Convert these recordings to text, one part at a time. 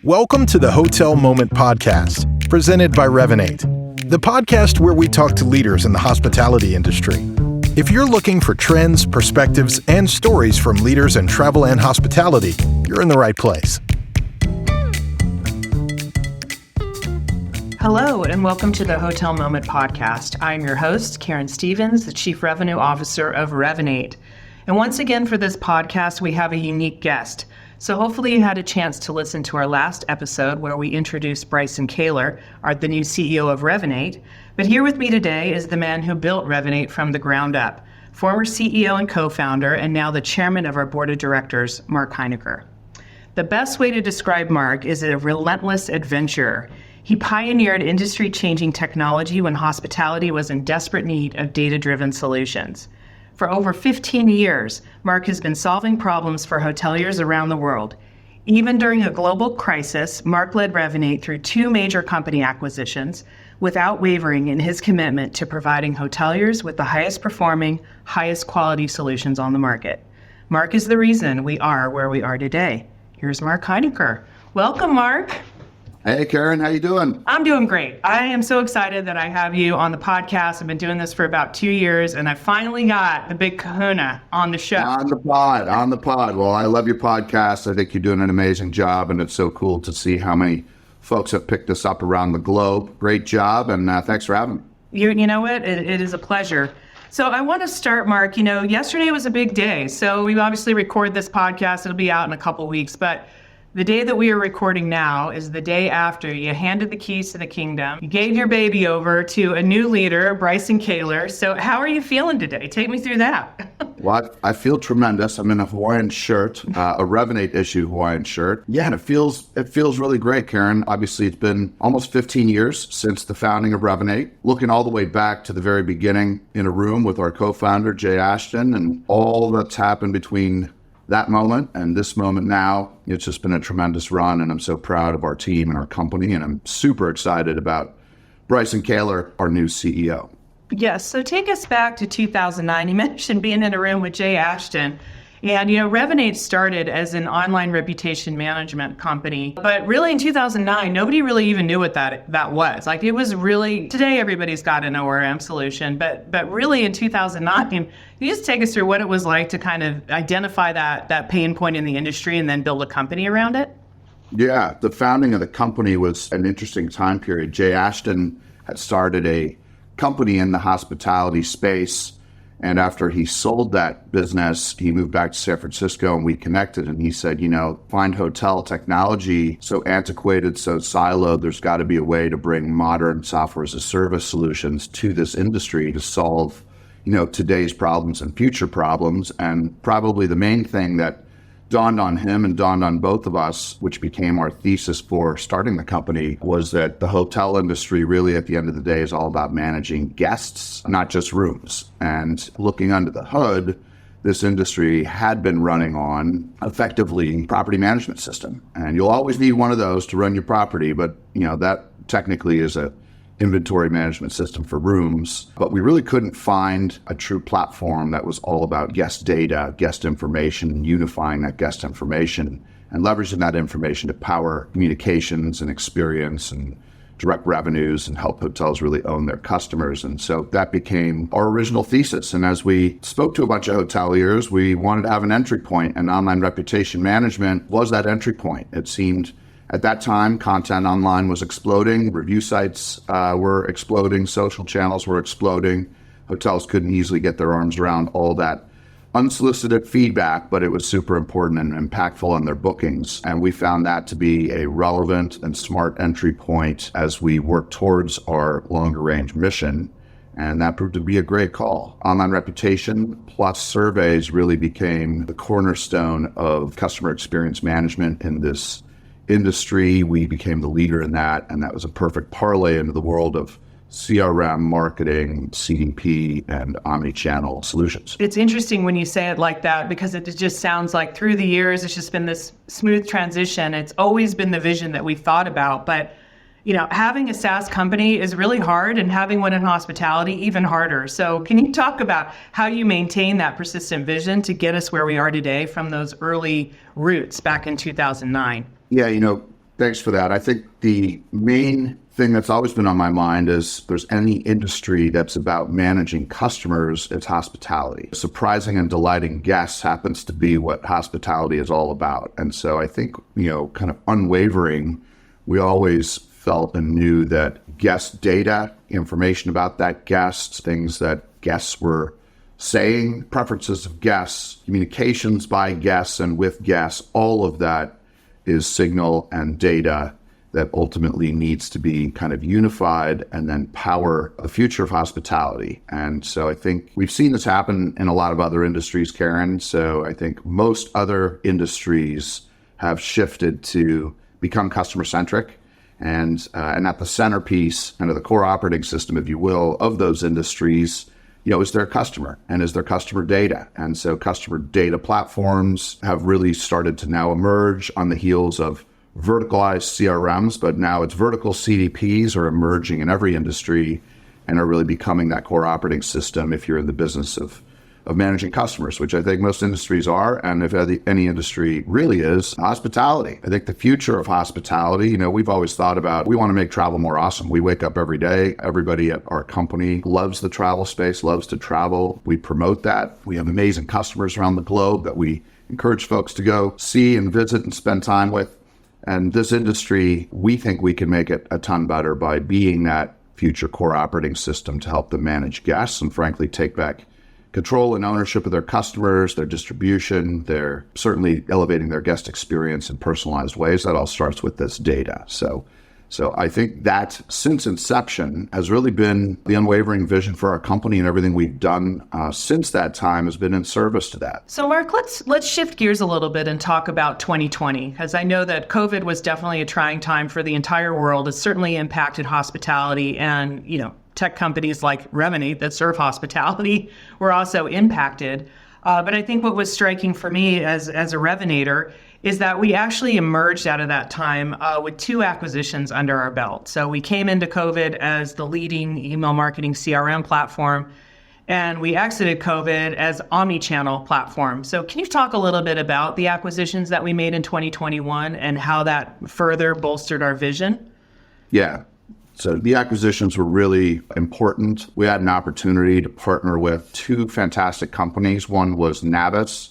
Welcome to the Hotel Moment Podcast, presented by Revinate, the podcast where we talk to leaders in the hospitality industry. If you're looking for trends, perspectives, and stories from leaders in travel and hospitality, you're in the right place. Hello, and welcome to the Hotel Moment Podcast. I'm your host, Karen Stevens, the Chief Revenue Officer of Revinate. And once again for this podcast, we have a unique guest. So hopefully you had a chance to listen to our last episode where we introduced Bryson Koehler, the new CEO of Revinate. But here with me today is the man who built Revinate from the ground up, former CEO and co-founder, and now the chairman of our board of directors, Marc Heyneker. The best way to describe Marc is a relentless adventurer. He pioneered industry-changing technology when hospitality was in desperate need of data-driven solutions. For over 15 years, Marc has been solving problems for hoteliers around the world. Even during a global crisis, Marc led Revinate through 2 major company acquisitions without wavering in his commitment to providing hoteliers with the highest performing, highest quality solutions on the market. Marc is the reason we are where we are today. Here's Marc Heyneker. Welcome, Marc. Hey, Karen, how you doing? I'm doing great. I am so excited that I have you on the podcast. I've been doing this for about 2 years, and I finally got the big kahuna on the show. On the pod. Well, I love your podcast. I think you're doing an amazing job, and it's so cool to see how many folks have picked us up around the globe. Great job, and thanks for having me. You know what? It is a pleasure. So I want to start, Marc. Yesterday was a big day. So we obviously record this podcast. It'll be out in a couple of weeks, but the day that we are recording now is the day after you handed the keys to the kingdom. You gave your baby over to a new leader, Bryson Koehler. So how are you feeling today? Take me through that. Well, I feel tremendous. I'm in a Hawaiian shirt, a Revinate issue Hawaiian shirt. Yeah, and it feels really great, Karen. Obviously, it's been almost 15 years since the founding of Revinate. Looking all the way back to the very beginning in a room with our co-founder, Jay Ashton, and all that's happened between that moment and this moment now. It's just been a tremendous run, and I'm so proud of our team and our company, and I'm super excited about Bryson Koehler, our new CEO. Yes, so take us back to 2009. You mentioned being in a room with Jay Ashton. And, Revinate started as an online reputation management company. But really in 2009, nobody really even knew what that was. Like, it was really, today everybody's got an ORM solution. But really in 2009, can you just take us through what it was like to kind of identify that pain point in the industry and then build a company around it? Yeah, the founding of the company was an interesting time period. Jay Ashton had started a company in the hospitality space. And after he sold that business, he moved back to San Francisco and we connected, and he said, find hotel technology so antiquated, so siloed, there's got to be a way to bring modern software as a service solutions to this industry to solve, today's problems and future problems. And probably the main thing that dawned on him and dawned on both of us, which became our thesis for starting the company, was that the hotel industry really at the end of the day is all about managing guests, not just rooms. And looking under the hood, this industry had been running on effectively property management system. And you'll always need one of those to run your property, but that technically is a inventory management system for rooms, but we really couldn't find a true platform that was all about guest data, guest information, unifying that guest information and leveraging that information to power communications and experience and direct revenues and help hotels really own their customers. And so that became our original thesis. And as we spoke to a bunch of hoteliers, we wanted to have an entry point, and online reputation management was that entry point. It seemed at that time, content online was exploding, review sites were exploding, social channels were exploding. Hotels couldn't easily get their arms around all that unsolicited feedback, but it was super important and impactful on their bookings. And we found that to be a relevant and smart entry point as we work towards our longer range mission. And that proved to be a great call. Online reputation plus surveys really became the cornerstone of customer experience management in this industry. We became the leader in that, and that was a perfect parlay into the world of CRM, marketing, CDP, and omni-channel solutions. It's interesting when you say it like that, because it just sounds like through the years, it's just been this smooth transition. It's always been the vision that we've thought about, but having a SaaS company is really hard, and having one in hospitality even harder. So can you talk about how you maintain that persistent vision to get us where we are today from those early roots back in 2009? Yeah, Thanks for that. I think the main thing that's always been on my mind is if there's any industry that's about managing customers, it's hospitality. Surprising and delighting guests happens to be what hospitality is all about. And so I think, kind of unwavering, we always felt and knew that guest data, information about that guest, things that guests were saying, preferences of guests, communications by guests and with guests, all of that is signal and data that ultimately needs to be kind of unified and then power the future of hospitality. And so I think we've seen this happen in a lot of other industries, Karen. So I think most other industries have shifted to become customer-centric. And at the centerpiece, kind of the core operating system, if you will, of those industries, is their customer and is their customer data. And so customer data platforms have really started to now emerge on the heels of verticalized CRMs, but now it's vertical CDPs are emerging in every industry and are really becoming that core operating system if you're in the business of managing customers, which I think most industries are. And if any industry really is, hospitality. I think the future of hospitality, we've always thought about, we want to make travel more awesome. We wake up every day. Everybody at our company loves the travel space, loves to travel. We promote that. We have amazing customers around the globe that we encourage folks to go see and visit and spend time with. And this industry, we think we can make it a ton better by being that future core operating system to help them manage guests and frankly take back control and ownership of their customers, their distribution. They're certainly elevating their guest experience in personalized ways. That all starts with this data. So I think that since inception has really been the unwavering vision for our company, and everything we've done since that time has been in service to that. So Marc, let's shift gears a little bit and talk about 2020, because I know that COVID was definitely a trying time for the entire world. It certainly impacted hospitality, and tech companies like Revinate that serve hospitality were also impacted. But I think what was striking for me as a Revinator is that we actually emerged out of that time with 2 acquisitions under our belt. So we came into COVID as the leading email marketing CRM platform, and we exited COVID as omni-channel platform. So can you talk a little bit about the acquisitions that we made in 2021 and how that further bolstered our vision? Yeah. So the acquisitions were really important. We had an opportunity to partner with 2 fantastic companies. One was Navis,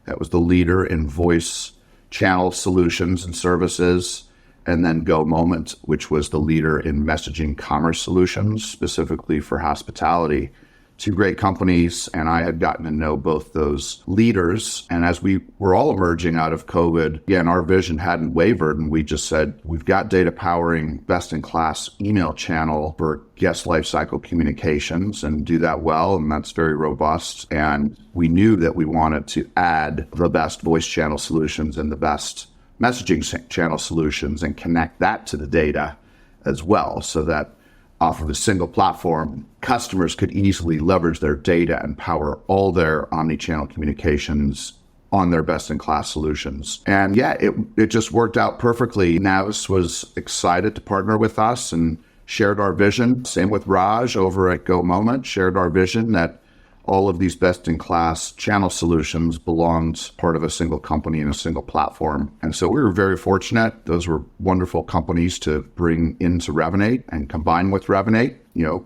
that was the leader in voice channel solutions and services, and then GoMoment, which was the leader in messaging commerce solutions, specifically for hospitality. 2 great companies, and I had gotten to know both those leaders. And as we were all emerging out of COVID, again, our vision hadn't wavered, and we just said, we've got data powering best-in-class email channel for guest lifecycle communications and do that well, and that's very robust. And we knew that we wanted to add the best voice channel solutions and the best messaging channel solutions and connect that to the data as well, so that off of a single platform, customers could easily leverage their data and power all their omni-channel communications on their best-in-class solutions. And yeah, it just worked out perfectly. Navis was excited to partner with us and shared our vision. Same with Raj over at GoMoment, shared our vision that all of these best-in-class channel solutions belonged part of a single company and a single platform. And so we were very fortunate. Those were wonderful companies to bring into Revinate and combine with Revinate.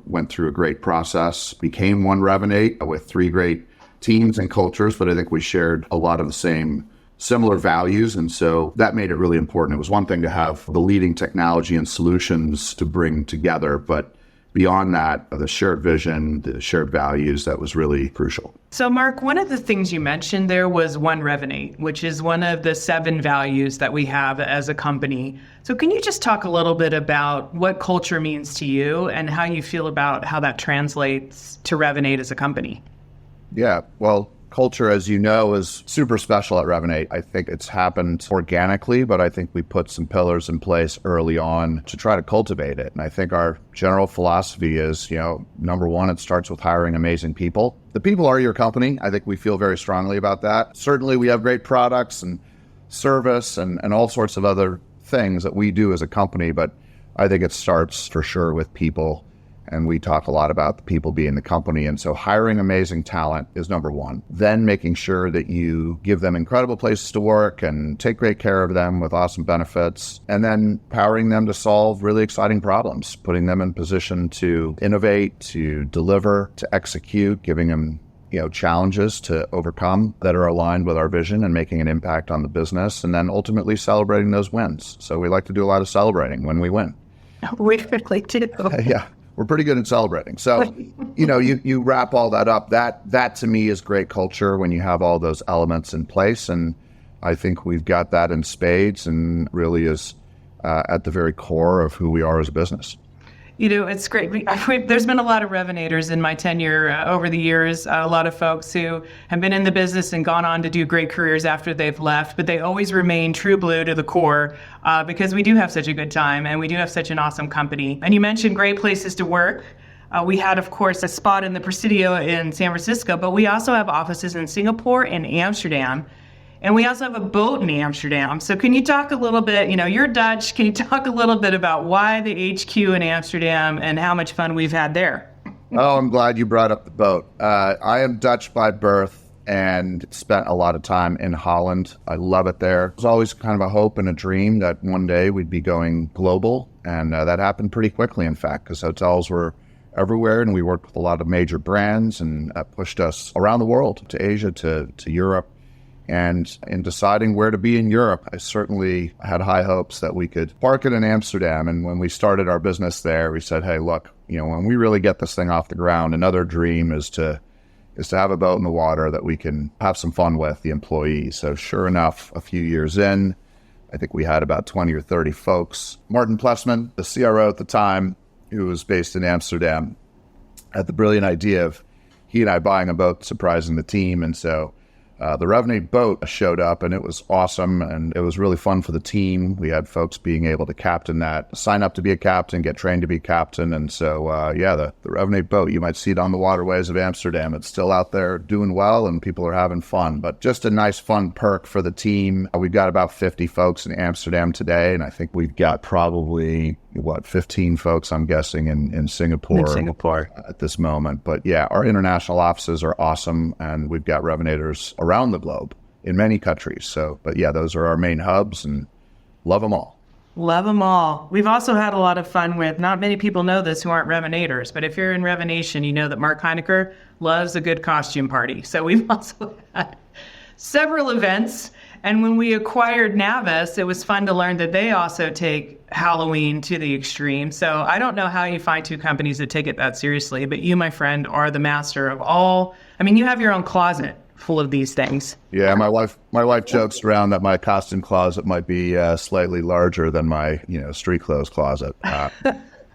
Went through a great process, became one Revinate with 3 great teams and cultures, but I think we shared a lot of the same similar values. And so that made it really important. It was one thing to have the leading technology and solutions to bring together, but beyond that, the shared vision, the shared values, that was really crucial. So Marc, one of the things you mentioned there was One Revinate, which is one of the 7 values that we have as a company. So can you just talk a little bit about what culture means to you and how you feel about how that translates to Revinate as a company? Yeah, well, culture, as you know, is super special at Revinate. I think it's happened organically, but I think we put some pillars in place early on to try to cultivate it. And I think our general philosophy is, number 1, it starts with hiring amazing people. The people are your company. I think we feel very strongly about that. Certainly, we have great products and service and all sorts of other things that we do as a company, but I think it starts for sure with people And we talk a lot about the people being the company. And so hiring amazing talent is number one. Then making sure that you give them incredible places to work and take great care of them with awesome benefits. And then powering them to solve really exciting problems, putting them in position to innovate, to deliver, to execute, giving them challenges to overcome that are aligned with our vision and making an impact on the business, and then ultimately celebrating those wins. So we like to do a lot of celebrating when we win. We really do. Yeah. We're pretty good at celebrating. So, you wrap all that up. That to me is great culture when you have all those elements in place. And I think we've got that in spades and really is at the very core of who we are as a business. It's great. There's been a lot of Revinators in my tenure over the years, a lot of folks who have been in the business and gone on to do great careers after they've left, but they always remain true blue to the core because we do have such a good time and we do have such an awesome company. And you mentioned great places to work. We had, of course, a spot in the Presidio in San Francisco, but we also have offices in Singapore and Amsterdam. And we also have a boat in Amsterdam. So can you talk a little bit, you're Dutch, can you talk a little bit about why the HQ in Amsterdam and how much fun we've had there? Oh, I'm glad you brought up the boat. I am Dutch by birth and spent a lot of time in Holland. I love it there. It was always kind of a hope and a dream that one day we'd be going global. And that happened pretty quickly, in fact, because hotels were everywhere and we worked with a lot of major brands, and that pushed us around the world, to Asia, to Europe. And in deciding where to be in Europe, I certainly had high hopes that we could park it in Amsterdam. And when we started our business there, we said, hey, look, when we really get this thing off the ground, another dream is to have a boat in the water that we can have some fun with, the employees. So sure enough, a few years in, I think we had about 20 or 30 folks. Martin Plessman, the CRO at the time, who was based in Amsterdam, had the brilliant idea of he and I buying a boat, surprising the team. And so the Revinate boat showed up, and it was awesome, and it was really fun for the team. We had folks being able to captain that, sign up to be a captain, get trained to be captain. And so, the Revinate boat, you might see it on the waterways of Amsterdam. It's still out there doing well, and people are having fun. But just a nice, fun perk for the team. We've got about 50 folks in Amsterdam today, and I think we've got probably 15 folks, I'm guessing, in Singapore at this moment. But yeah, our international offices are awesome, and we've got Revinators around the globe in many countries. So, but yeah, those are our main hubs, and love them all. Love them all. We've also had a lot of fun with, not many people know this who aren't Revinators, but if you're in Revination, you know that Marc Heyneker loves a good costume party. So we've also had several events. And when we acquired Navis, it was fun to learn that they also take Halloween to the extreme. So I don't know how you find two companies that take it that seriously, but you, my friend, are the master of all. I mean, you have your own closet full of these things. Yeah, my wife jokes around that my costume closet might be slightly larger than my street clothes closet.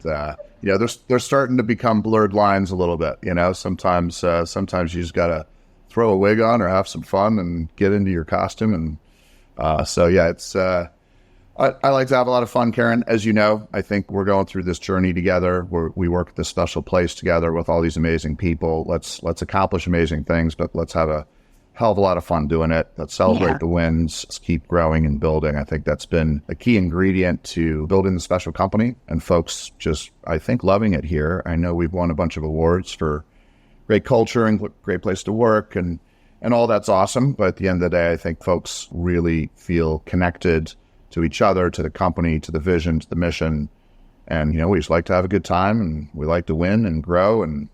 They're starting to become blurred lines a little bit. Sometimes you just gotta throw a wig on or have some fun and get into your costume. And it's I like to have a lot of fun, Karen. As you know, I think we're going through this journey together. We work at this special place together with all these amazing people. Let's accomplish amazing things, but let's have a hell of a lot of fun doing it. Let's celebrate the wins. Let's keep growing and building. I think that's been a key ingredient to building the special company, and folks just, I think, loving it here. I know we've won a bunch of awards for great culture and great place to work, and all that's awesome. But at the end of the day, I think folks really feel connected to each other, to the company, to the vision, to the mission. And, we just like to have a good time, and we like to win and grow and,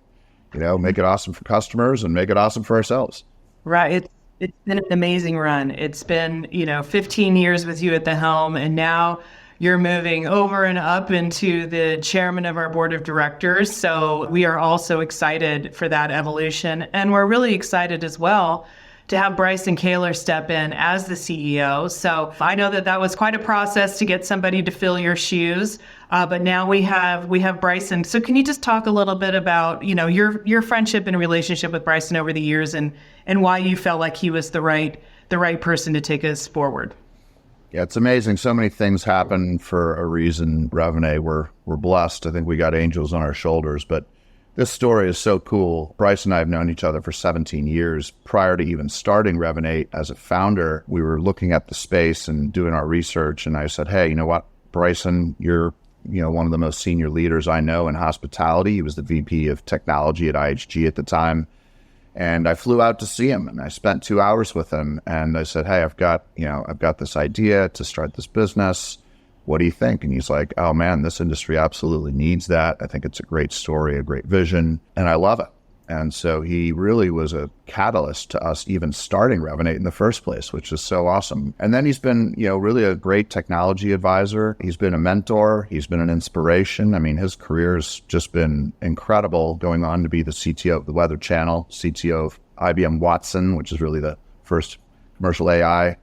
make it awesome for customers and make it awesome for ourselves. Right. It's been an amazing run. It's been, 15 years with you at the helm, and now you're moving over and up into the chairman of our board of directors. So we are also excited for that evolution. And we're really excited as well to have Bryson Koehler step in as the CEO. So I know that was quite a process to get somebody to fill your shoes, but now we have Bryson. So can you just talk a little bit about, your friendship and relationship with Bryson over the years, and why you felt like he was the right person to take us forward? Yeah, it's amazing. So many things happen for a reason. Revinate, we're blessed. I think we got angels on our shoulders, but this story is so cool. Bryce and I have known each other for 17 years. Prior to even starting Revinate as a founder, we were looking at the space and doing our research. And I said, hey, you know what, Bryson, you're one of the most senior leaders I know in hospitality. He was the VP of technology at IHG at the time. And I flew out to see him, and I spent 2 hours with him. And I said, hey, I've got this idea to start this business. What do you think? And he's like, oh man, this industry absolutely needs that. I think it's a great story, a great vision, and I love it. And so he really was a catalyst to us even starting Revinate in the first place, which is so awesome. And then he's been, really a great technology advisor. He's been a mentor. He's been an inspiration. I mean, his career's just been incredible, going on to be the CTO of the Weather Channel, CTO of IBM Watson, which is really the first commercial AI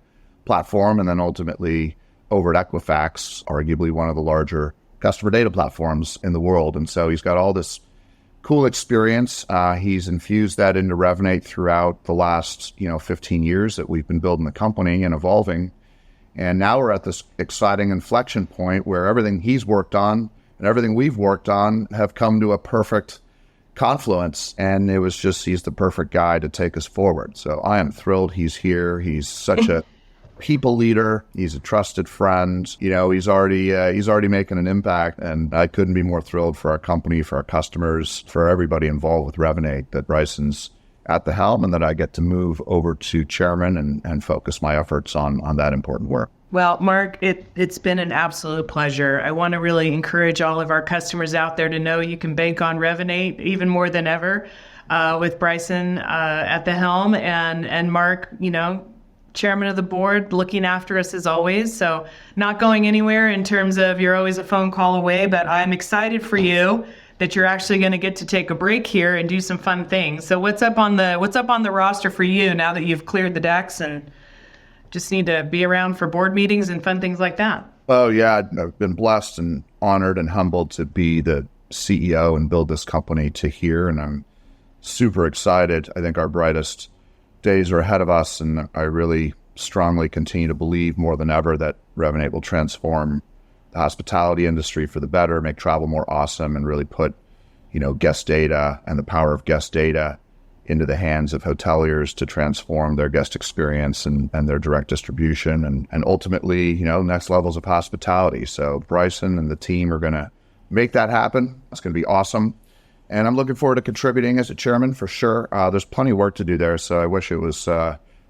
platform, and then ultimately over at Equifax, arguably one of the larger customer data platforms in the world. And so he's got all this cool experience. He's infused that into Revinate throughout the last, 15 years that we've been building the company and evolving. And now we're at this exciting inflection point where everything he's worked on and everything we've worked on have come to a perfect confluence. And he's the perfect guy to take us forward. So I am thrilled he's here. He's such a people leader. He's a trusted friend. He's already making an impact, and I couldn't be more thrilled for our company, for our customers, for everybody involved with Revinate, that Bryson's at the helm and that I get to move over to chairman and focus my efforts on that important work. Well, Marc, it's been an absolute pleasure. I want to really encourage all of our customers out there to know you can bank on Revinate even more than ever with Bryson at the helm, and Marc, chairman of the board, looking after us as always. So not going anywhere in terms of you're always a phone call away, but I'm excited for you that you're actually going to get to take a break here and do some fun things. So what's up on the roster for you now that you've cleared the decks and just need to be around for board meetings and fun things like that? Oh yeah, I've been blessed and honored and humbled to be the CEO and build this company to here, and I'm super excited. I think our brightest days are ahead of us, and I really strongly continue to believe more than ever that Revinate will transform the hospitality industry for the better, make travel more awesome, and really put, guest data and the power of guest data into the hands of hoteliers to transform their guest experience and their direct distribution and ultimately, next levels of hospitality. So Bryson and the team are going to make that happen. It's going to be awesome. And I'm looking forward to contributing as a chairman for sure. There's plenty of work to do there, so I wish it was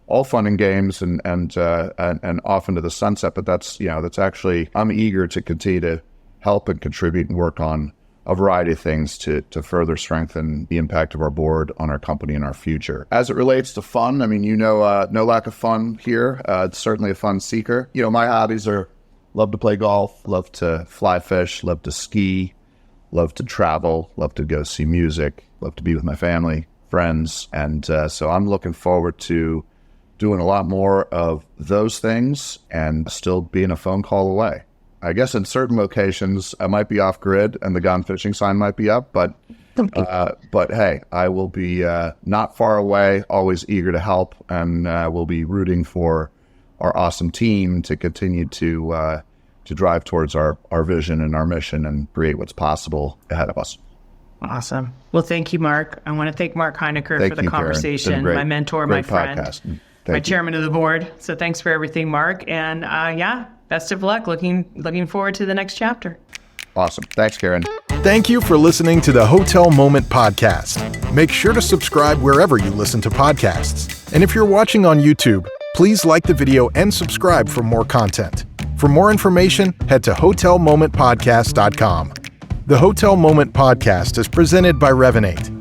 all fun and games and off into the sunset. But that's actually, I'm eager to continue to help and contribute and work on a variety of things to further strengthen the impact of our board on our company and our future. As it relates to fun, I mean, no lack of fun here. It's certainly a fun seeker. My hobbies are love to play golf, love to fly fish, love to ski, love to travel, love to go see music, love to be with my family, friends. And so I'm looking forward to doing a lot more of those things and still being a phone call away. I guess in certain locations, I might be off grid and the gone fishing sign might be up, but hey, I will be not far away, always eager to help, and we'll be rooting for our awesome team to continue to drive towards our vision and our mission and create what's possible ahead of us. Awesome. Well, thank you, Marc. I want to thank Marc Heyneker for the conversation, my mentor, my friend, my chairman of the board. So thanks for everything, Marc. And best of luck. Looking forward to the next chapter. Awesome. Thanks, Karen. Thank you for listening to the Hotel Moment podcast. Make sure to subscribe wherever you listen to podcasts. And if you're watching on YouTube, please like the video and subscribe for more content. For more information, head to hotelmomentpodcast.com. The Hotel Moment podcast is presented by Revinate.